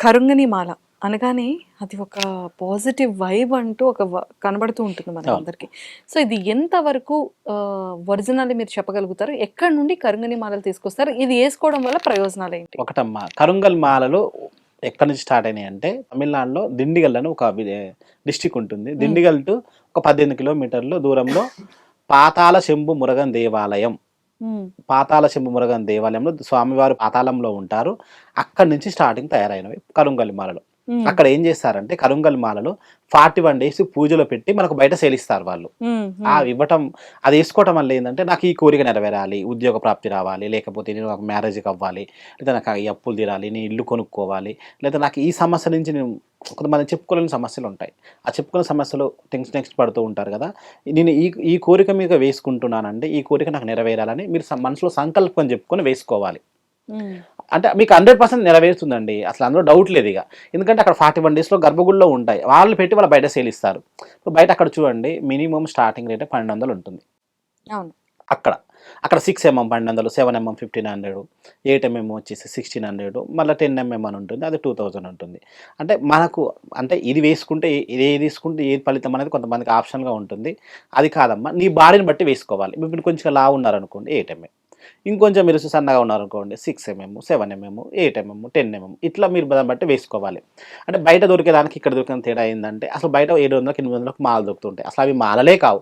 కరుంగని మాల అనగానే అది ఒక పాజిటివ్ వైబ్ అంటూ కనబడుతూ ఉంటుంది అవును. మనకందరికి. సో ఇది ఎంతవరకు ఒరిజినల్ మీరు చెప్పగలుగుతారు? ఎక్కడి నుండి కరుంగని మాలలు తీసుకొస్తారు? ఇది ఏసుకోవడం వల్ల ప్రయోజనాలేంటి? ఒకటమ్మా కరుంగల్ మాలలు ఎక్కడి నుంచి స్టార్ట్ అయినాయి అంటే తమిళనాడులో దిండిగల్ అని ఒక డిస్టిక్ ఉంటుంది. హ్మ్. దిండిగల్ టు ఒక 18 కిలోమీటర్ల దూరంలో పాతాళ శంభు మురగన్ దేవాలయం. హ్మ్. పాతాళ శంభు మురగన్ దేవాలయంలో స్వామివారు పాతాళంలో ఉంటారు. అక్కడి నుంచి స్టార్టింగ్ తయారైనవి కరుంగలి మాలలు. హ్మ్. అక్కడ ఏం చేస్తారంటే కరుంగలి మాలలు 41 డేస్ పూజలో పెట్టి మనకు బయట సేలిస్తారు వాళ్ళు. హ్మ్. ఇవ్వటం అది ఏసుకోవటం వల్ల ఏందంటే నాకు ఈ కోరిక నెరవేరాలి, ఉద్యోగ ప్రాప్తి రావాలి, లేకపోతే నేను నాకు మ్యారేజ్‌కి అవ్వాలి, లేదా నాకు ఈ అప్పులు తీరాలి, నేను ఇల్లు కొనుక్కోవాలి, లేదా నాకు ఈ సమస్య నుంచి నేను కొంతమంది చెప్పుకోలేని సమస్యలుంటాయి. ఆ చెప్పుకోలేని సమస్యలు నెక్స్ట్ పడుతూ ఉంటారు గదా! నేను ఈ ఈ కోరిక మీద వేసుకుంటున్నానండి. ఈ కోరిక నాకు నెరవేరాలని మీరు మనసులో సంకల్పం చెప్పుకొని వేసుకోవాలి. హ్మ్. అంటే మీకు 100% నెరవేరుతుందండి. అసలు అందులో డౌట్ లేదిగ. ఎందుకంటే అక్కడ 41 డేస్‌లో గర్భగుడిలో ఉంటాయి. వాళ్ళు పెట్టి వాళ్ళు బయట సేలిస్తారు. బయట అక్కడ చూడండి మినిమమ్ స్టార్టింగ్ రేటే 1200 ఉంటుంది. అవును. అక్కడ. అక్కడ 6 ఎంఎం 1200, 7 ఎంఎం 1500, 8 ఎంఎం వచ్చేసి 1600, మళ్ళా 10 ఎంఎం అని ఉంటుంది. అది 2000 ఉంటుంది. అంటే మనకు అంటే ఇది వేసుకుంటే ఏది తీసుకుంటే ఏది ఫలితం అనేది కొంతమందికి ఆప్షనల్‌గా ఉంటుంది. అది కాదమ్మా నీ బాడీని బట్టి వేసుకోవాలి. ఇప్పుడు కొంచెం లావు ఉన్నారనుకోండి 8 ఎంఎం. ఇంకొంచెం మీరు సన్నగా ఉన్నారనుకోండి 6 ఎంఎం, 7 ఎంఎం, 8 ఎంఎం, 10 ఎంఎం ఇట్లా మీరు దాన్ని బట్టి వేసుకోవాలి. అంటే బయట దొరికేదానికి ఇక్కడ దొరికిన తేడా ఏందంటే అసలు బయట 700, 800లకు మాలలు దొరుకుతుంటాయి. అసలు అవి మాలలే కావు.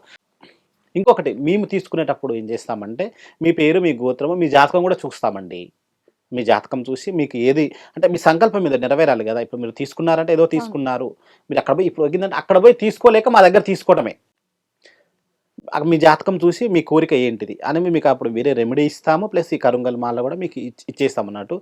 ఇంకొకటి మేము తీసుకునేటప్పుడు ఏం చేస్తామంటే మీ పేరు, మీ గోత్రము, మీ జాతకం కూడా చూస్తామండి. మీ జాతకం చూసి మీకు ఏది అంటే మీ సంకల్పం మీద నెరవేరాలి గదా! ఇప్పుడు మీరు తీసుకున్నారంటే ఏదో అవును. తీసుకున్నారు. మీరు అక్కడ పోయి ఇప్పుడు ఏందంటే అక్కడ పోయి తీసుకోలేక మా దగ్గర తీసుకోవడమే. మీ జాతకం చూసి మీ కోరిక ఏంటిది అని మీకు అప్పుడు వేరే రెమెడీ ఇస్తాము. ప్లస్ ఈ కరుంగల్ మాల కూడా మీకు ఇచ్చేస్తామన్నట్టు.